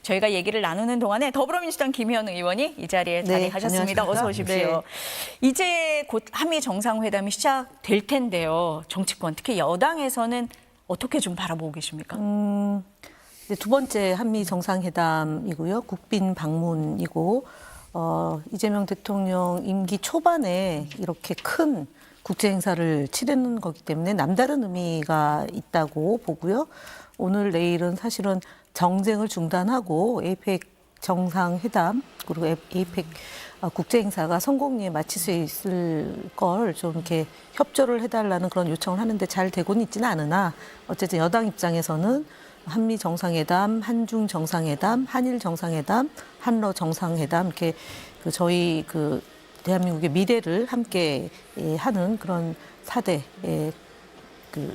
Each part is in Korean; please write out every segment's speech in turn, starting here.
저희가 얘기를 나누는 동안에 더불어민주당 김희연 의원이 이 자리에 자리하셨습니다. 어서 오십시오. 네. 이제 곧 한미 정상회담이 시작될 텐데요. 정치권, 특히 여당에서는 어떻게 좀 바라보고 계십니까? 이제 두 번째 한미 정상회담이고요. 국빈 방문이고 이재명 대통령 임기 초반에 이렇게 큰 국제 행사를 치르는 거기 때문에 남다른 의미가 있다고 보고요. 오늘 내일은 사실은 정쟁을 중단하고 에이펙 정상회담 그리고 에이펙 국제 행사가 성공리에 마칠 수 있을 걸 좀 이렇게 협조를 해달라는 그런 요청을 하는데 잘 되고는 있지는 않으나 어쨌든 여당 입장에서는 한미 정상회담, 한중 정상회담, 한일 정상회담, 한러 정상회담 이렇게 저희 대한민국의 미래를 함께 하는 그런 4대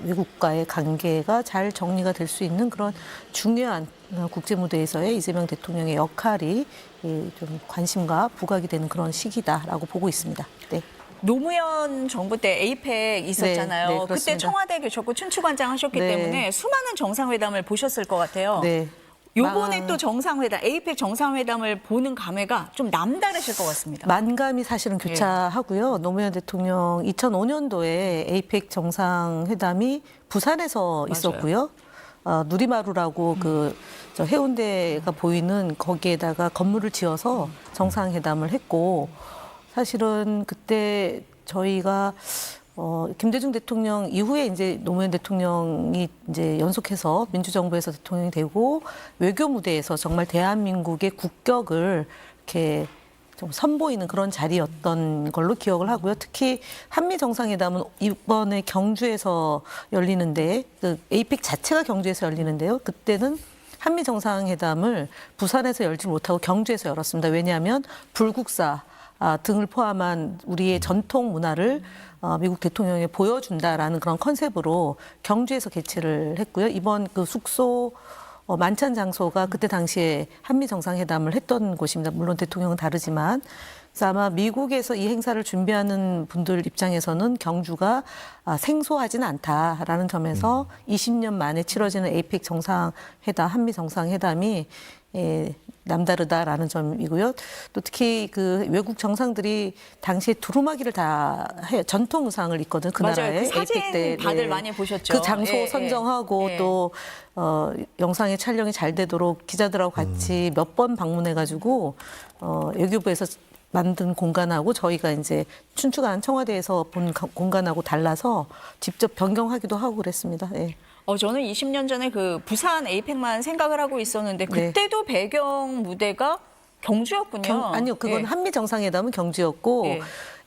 외국과의 관계가 잘 정리가 될 수 있는 그런 중요한 국제 무대에서의 이재명 대통령의 역할이 좀 관심과 부각이 되는 그런 시기다라고 보고 있습니다. 네. 노무현 정부 때 에이펙 있었잖아요. 네, 그때 청와대에 계셨고 춘추관장 하셨기 네. 때문에 수많은 정상회담을 보셨을 것 같아요. 네. 요번에 또 정상회담, 에이펙 정상회담을 보는 감회가 좀 남다르실 것 같습니다. 만감이 사실은 교차하고요. 노무현 대통령 2005년도에 에이펙 정상회담이 부산에서 있었고요. 누리마루라고 저 해운대가 보이는 거기에다가 건물을 지어서 정상회담을 했고 사실은 그때 저희가 김대중 대통령 이후에 이제 노무현 대통령이 이제 연속해서 민주정부에서 대통령이 되고 외교 무대에서 정말 대한민국의 국격을 이렇게 좀 선보이는 그런 자리였던 걸로 기억을 하고요. 특히 한미 정상회담은 이번에 경주에서 열리는데 에이펙 자체가 경주에서 열리는데요. 그때는 한미 정상회담을 부산에서 열지 못하고 경주에서 열었습니다. 왜냐하면 불국사 등을 포함한 우리의 전통 문화를 미국 대통령에 보여준다라는 그런 컨셉으로 경주에서 개최를 했고요. 이번 숙소 만찬 장소가 그때 당시에 한미 정상회담을 했던 곳입니다. 물론 대통령은 다르지만. 그래서 아마 미국에서 이 행사를 준비하는 분들 입장에서는 경주가 생소하지는 않다라는 점에서 20년 만에 치러지는 에이펙 정상회담, 한미 정상회담이 남다르다라는 점이고요. 또 특히 외국 정상들이 당시에 두루마기를 다 해요. 전통 의상을 입거든 그 맞아요. 나라에. 사진 에이펙 때 다들 많이 보셨죠. 그 장소 선정하고 또 영상의 촬영이 잘 되도록 기자들하고 같이 몇 번 방문해가지고 외교부에서 만든 공간하고 저희가 이제 춘추관 청와대에서 본 공간하고 달라서 직접 변경하기도 하고 그랬습니다. 네. 저는 20년 전에 부산 에이펙만 생각을 하고 있었는데 그때도 배경 무대가 경주였군요. 아니요, 그건 한미 정상회담은 경주였고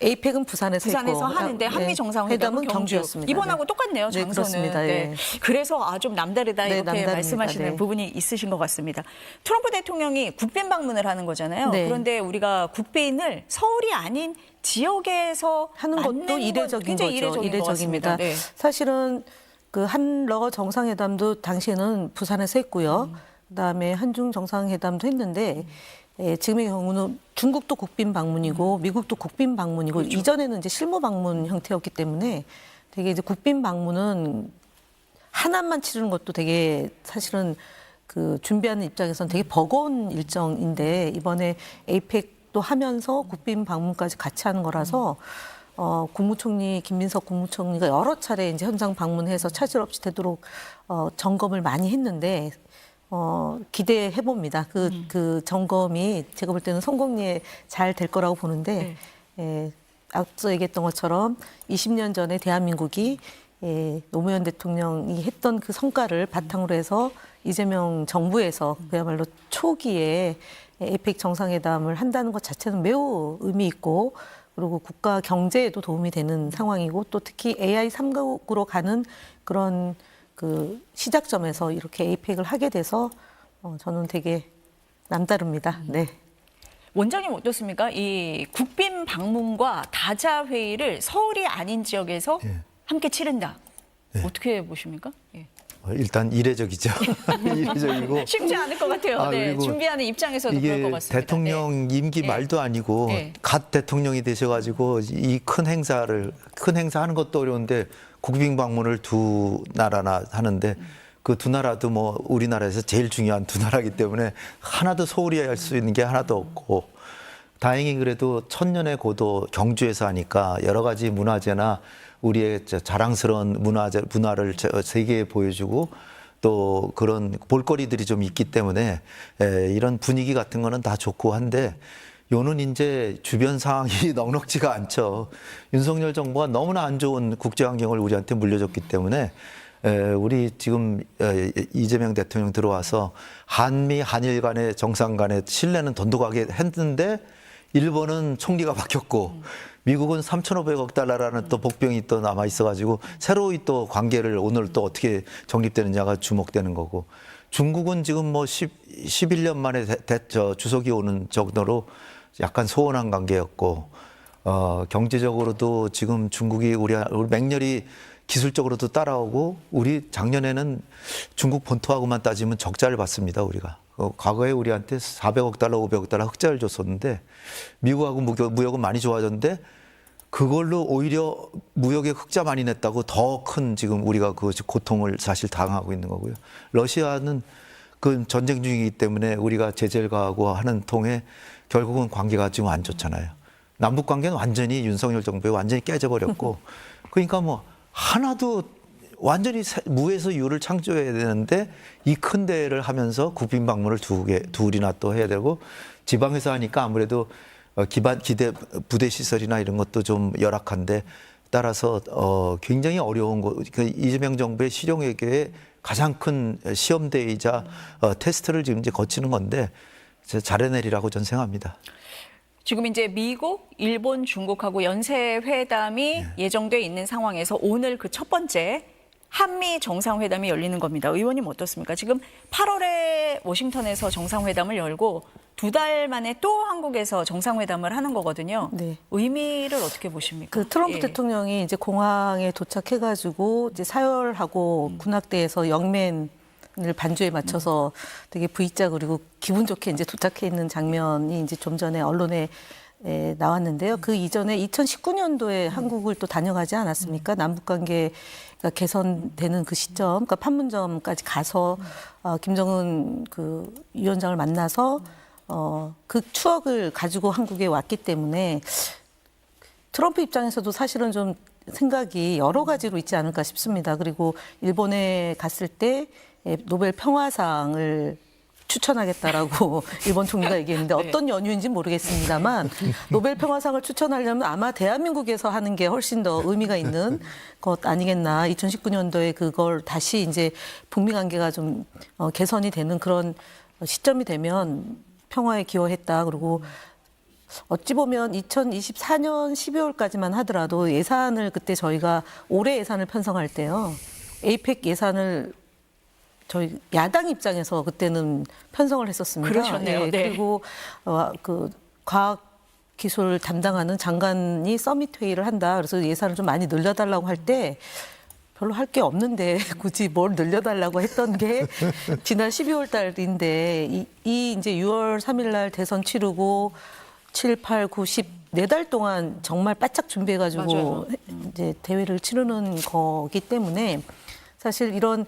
에이펙은 부산에서 하는데 한미 정상회담은 경주였습니다. 이번하고 똑같네요, 장소는. 그렇습니다. 네. 그래서 좀 남다르다 이렇게 남다릅니다. 말씀하시는 부분이 있으신 것 같습니다. 트럼프 대통령이 국빈 방문을 하는 거잖아요. 그런데 우리가 국빈을 서울이 아닌 지역에서 하는 것도 이례적인 거죠. 이례적입니다. 네. 사실은 한러 정상회담도 당시에는 부산에서 했고요. 그다음에 한중 정상회담도 했는데 지금의 경우는 중국도 국빈 방문이고 미국도 국빈 방문이고 그렇죠. 이전에는 이제 실무 방문 형태였기 때문에 되게 이제 국빈 방문은 하나만 치르는 것도 되게 사실은 준비하는 입장에서는 되게 버거운 일정인데 이번에 에이펙도 하면서 국빈 방문까지 같이 하는 거라서 국무총리 김민석 국무총리가 여러 차례 이제 현장 방문해서 차질 없이 되도록 점검을 많이 했는데 기대해 봅니다. 그 점검이 제가 볼 때는 성공리에 잘 될 거라고 보는데 앞서 얘기했던 것처럼 20년 전에 대한민국이 노무현 대통령이 했던 그 성과를 바탕으로 해서 이재명 정부에서 그야말로 초기에 에이펙 정상회담을 한다는 것 자체는 매우 의미 있고 그리고 국가 경제에도 도움이 되는 상황이고 또 특히 AI 3국으로 가는 그런 시작점에서 이렇게 에이펙을 하게 돼서 저는 되게 남다릅니다. 네. 원장님 어떻습니까? 이 국빈 방문과 다자 회의를 서울이 아닌 지역에서 함께 치른다. 어떻게 보십니까? 일단 이례적이죠. 이례적이고 쉽지 않을 것 같아요. 네, 준비하는 입장에서도 그럴 것 같습니다. 대통령 임기 말도 아니고 갓 대통령이 되셔가지고 이 큰 행사 하는 것도 어려운데 국빈 방문을 두 나라나 하는데 그 두 나라도 뭐 우리나라에서 제일 중요한 두 나라이기 때문에 하나도 소홀히 할 수 있는 게 하나도 없고, 다행히 그래도 천년의 고도 경주에서 하니까 여러 가지 문화재나 우리의 자랑스러운 문화를 세계에 보여주고 또 그런 볼거리들이 좀 있기 때문에 이런 분위기 같은 거는 다 좋고 한데, 요는 이제 주변 상황이 넉넉지가 않죠. 윤석열 정부가 너무나 안 좋은 국제 환경을 우리한테 물려줬기 때문에 우리 지금 이재명 대통령 들어와서 한미 한일 간의 정상 간의 신뢰는 돈독하게 했는데, 일본은 총리가 바뀌었고 미국은 3,500억 달러라는 또 복병이 또 남아 있어가지고 새로이 또 관계를 오늘 또 어떻게 정립되느냐가 주목되는 거고, 중국은 지금 뭐 11년 만에 주석이 오는 정도로 약간 소원한 관계였고, 경제적으로도 지금 중국이 우리 맹렬히 기술적으로도 따라오고, 우리 작년에는 중국 본토하고만 따지면 적자를 봤습니다, 우리가. 과거에 우리한테 400억 달러, 500억 달러 흑자를 줬었는데, 미국하고 무역은 많이 좋아졌는데, 그걸로 오히려 무역에 흑자 많이 냈다고 더 큰 지금 우리가 그 고통을 사실 당하고 있는 거고요. 러시아는 그 전쟁 중이기 때문에 우리가 제재를 가하고 하는 통에 결국은 관계가 지금 안 좋잖아요. 남북 관계는 완전히 윤석열 정부에 완전히 깨져버렸고, 그러니까 뭐 하나도 완전히 무에서 유를 창조해야 되는데 이 큰 대회를 하면서 국빈 방문을 둘이나 또 해야 되고, 지방에서 하니까 아무래도 기대 부대 시설이나 이런 것도 좀 열악한데, 따라서 굉장히 어려운 거. 이재명 정부의 실용외교의 가장 큰 시험대이자 테스트를 지금 이제 거치는 건데 잘해내리라고 저는 생각합니다. 지금 이제 미국, 일본, 중국하고 연쇄 회담이 예정돼 있는 상황에서 오늘 그 첫 번째 한미 정상회담이 열리는 겁니다. 의원님 어떻습니까? 지금 8월에 워싱턴에서 정상회담을 열고 2달 만에 또 한국에서 정상회담을 하는 거거든요. 네. 의미를 어떻게 보십니까? 그 트럼프 대통령이 이제 공항에 도착해가지고 이제 사열하고 군악대에서 영맨을 반주에 맞춰서 되게 V자 그리고 기분 좋게 이제 도착해 있는 장면이 이제 좀 전에 언론에 나왔는데요. 그 이전에 2019년도에 한국을 또 다녀가지 않았습니까? 남북 관계가 개선되는 그 시점, 그러니까 판문점까지 가서 김정은 그 위원장을 만나서 그 추억을 가지고 한국에 왔기 때문에 트럼프 입장에서도 사실은 좀 생각이 여러 가지로 있지 않을까 싶습니다. 그리고 일본에 갔을 때 노벨 평화상을 추천하겠다라고 일본 총리가 얘기했는데 어떤 연유인지 모르겠습니다만 노벨 평화상을 추천하려면 아마 대한민국에서 하는 게 훨씬 더 의미가 있는 것 아니겠나. 2019년도에 그걸 다시 이제 북미 관계가 좀 개선이 되는 그런 시점이 되면 평화에 기여했다. 그리고 어찌 보면 2024년 12월까지만 하더라도 예산을 그때 저희가 올해 예산을 편성할 때요. 에이펙 예산을 저희 야당 입장에서 그때는 편성을 했었습니다. 그러셨네요. 예, 네. 그리고 그 과학기술 담당하는 장관이 서밋 회의를 한다. 그래서 예산을 좀 많이 늘려달라고 할 때 별로 할 게 없는데 굳이 뭘 늘려달라고 했던 게 지난 12월 달인데 이 이제 6월 3일 날 대선 치르고 7, 8, 9, 10 4달 동안 정말 바짝 준비해가지고 맞아요. 이제 대회를 치르는 거기 때문에 사실 이런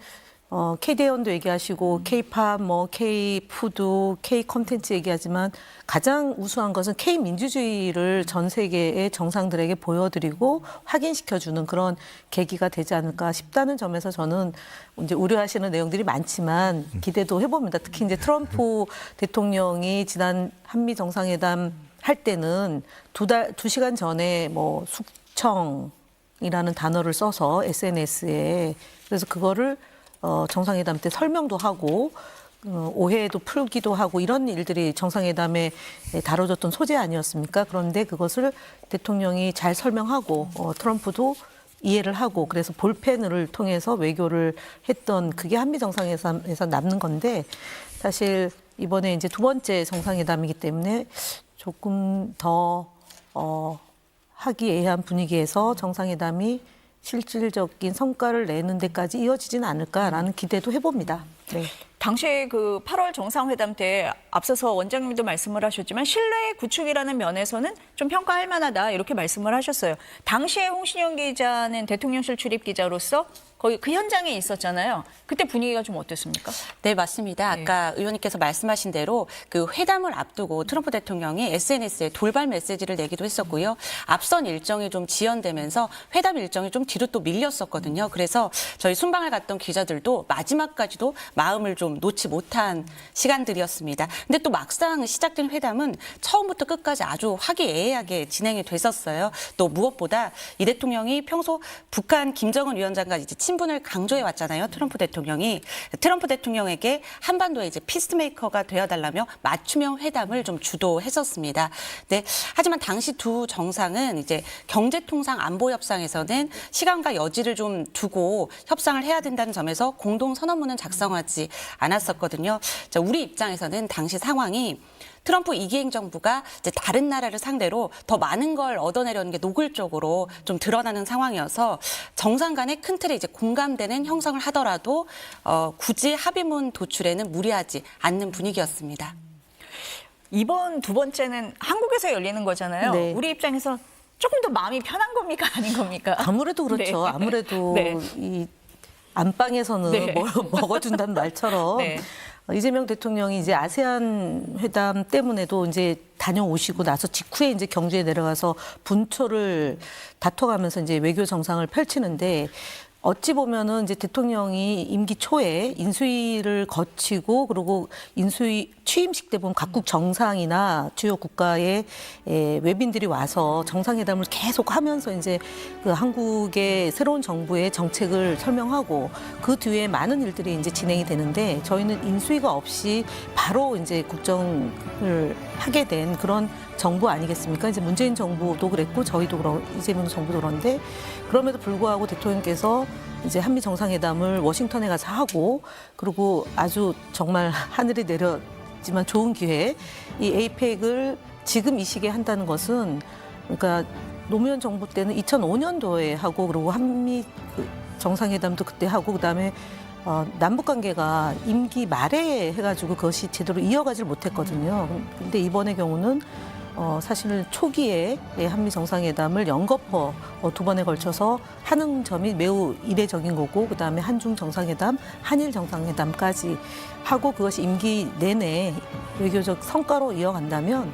K대원도 얘기하시고 K팝, 뭐 K푸드, K콘텐츠 얘기하지만 가장 우수한 것은 K민주주의를 전 세계의 정상들에게 보여드리고 확인시켜주는 그런 계기가 되지 않을까 싶다는 점에서 저는 이제 우려하시는 내용들이 많지만 기대도 해봅니다. 특히 이제 트럼프 대통령이 지난 한미 정상회담 할 때는 2시간 전에 뭐 숙청이라는 단어를 써서 SNS에 그래서 그거를 정상회담 때 설명도 하고 오해도 풀기도 하고 이런 일들이 정상회담에 다뤄졌던 소재 아니었습니까? 그런데 그것을 대통령이 잘 설명하고 트럼프도 이해를 하고 그래서 볼펜을 통해서 외교를 했던 그게 한미 정상회담에서 남는 건데 사실 이번에 이제 두 번째 정상회담이기 때문에 조금 더 화기애애한 분위기에서 정상회담이 실질적인 성과를 내는 데까지 이어지지는 않을까라는 기대도 해봅니다. 네. 당시에 그 8월 정상회담 때 앞서서 원장님도 말씀을 하셨지만 신뢰 구축이라는 면에서는 좀 평가할 만하다 이렇게 말씀을 하셨어요. 당시에 홍신영 기자는 대통령실 출입 기자로서 거기 그 현장에 있었잖아요. 그때 분위기가 좀 어땠습니까? 네, 맞습니다. 아까 의원님께서 말씀하신 대로 그 회담을 앞두고 트럼프 대통령이 SNS에 돌발 메시지를 내기도 했었고요. 앞선 일정이 좀 지연되면서 회담 일정이 좀 뒤로 또 밀렸었거든요. 그래서 저희 순방을 갔던 기자들도 마지막까지도 마음을 좀 놓지 못한 시간들이었습니다. 근데 또 막상 시작된 회담은 처음부터 끝까지 아주 화기애애하게 진행이 됐었어요. 또 무엇보다 이 대통령이 평소 북한 김정은 위원장과 이제 친분을 강조해 왔잖아요. 트럼프 대통령이 트럼프 대통령에게 한반도에 이제 피스메이커가 되어달라며 맞춤형 회담을 좀 주도했었습니다. 네, 하지만 당시 두 정상은 이제 경제통상 안보 협상에서는 시간과 여지를 좀 두고 협상을 해야 된다는 점에서 공동 선언문은 작성하지 않았었거든요. 자, 우리 입장에서는 당시 상황이 트럼프 2기 행정부가 이제 다른 나라를 상대로 더 많은 걸 얻어내려는 게 노골적으로 좀 드러나는 상황이어서 정상 간의 큰 틀에 이제 공감되는 형성을 하더라도 굳이 합의문 도출에는 무리하지 않는 분위기였습니다. 이번 두 번째는 한국에서 열리는 거잖아요. 네. 우리 입장에서 조금 더 마음이 편한 겁니까? 아닌 겁니까? 아무래도 그렇죠. 네. 아무래도 네. 이 안방에서는 네. 먹어준다는 말처럼 네. 이재명 대통령이 이제 아세안 회담 때문에도 이제 다녀오시고 나서 직후에 이제 경주에 내려가서 분초를 다퉈가면서 이제 외교 정상을 펼치는데 어찌 보면은 이제 대통령이 임기 초에 인수위를 거치고 그리고 인수위 취임식 때 보면 각국 정상이나 주요 국가의 외빈들이 와서 정상회담을 계속 하면서 이제 그 한국의 새로운 정부의 정책을 설명하고 그 뒤에 많은 일들이 이제 진행이 되는데 저희는 인수위가 없이 바로 이제 국정을 하게 된 그런 정부 아니겠습니까? 이제 문재인 정부도 그랬고 저희도 이재명 정부도 그런데 그럼에도 불구하고 대통령께서 이제 한미 정상회담을 워싱턴에 가서 하고 그리고 아주 정말 하늘이 내렸지만 좋은 기회 이 에이펙을 지금 이 시기에 한다는 것은 그러니까 노무현 정부 때는 2005년도에 하고 그리고 한미 정상회담도 그때 하고 그다음에 남북 관계가 임기 말에 해가지고 그것이 제대로 이어가질 못했거든요. 근데 이번의 경우는 사실 초기에 한미 정상회담을 연거푸 두 번에 걸쳐서 하는 점이 매우 이례적인 거고 그다음에 한중 정상회담, 한일 정상회담까지 하고 그것이 임기 내내 외교적 성과로 이어간다면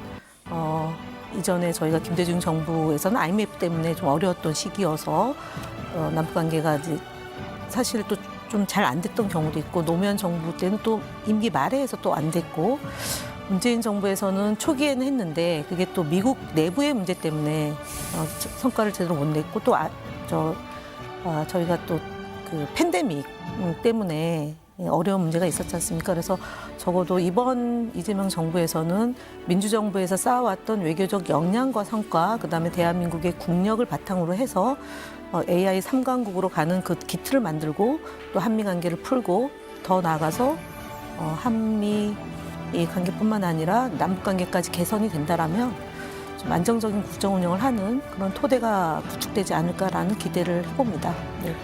이전에 저희가 김대중 정부에서는 IMF 때문에 좀 어려웠던 시기여서 남북 관계가 이제 사실 또 좀 잘 안 됐던 경우도 있고 노무현 정부 때는 또 임기 말에 해서 또 안 됐고 문재인 정부에서는 초기에는 했는데 그게 또 미국 내부의 문제 때문에 성과를 제대로 못 냈고 또 저희가 또 그 팬데믹 때문에 어려운 문제가 있었지 않습니까? 그래서 적어도 이번 이재명 정부에서는 민주정부에서 쌓아왔던 외교적 역량과 성과, 그다음에 대한민국의 국력을 바탕으로 해서 AI 3강국으로 가는 그 기틀을 만들고 또 한미 관계를 풀고 더 나아가서 한미 이 관계뿐만 아니라 남북 관계까지 개선이 된다라면 좀 안정적인 국정 운영을 하는 그런 토대가 구축되지 않을까라는 기대를 해봅니다. 네.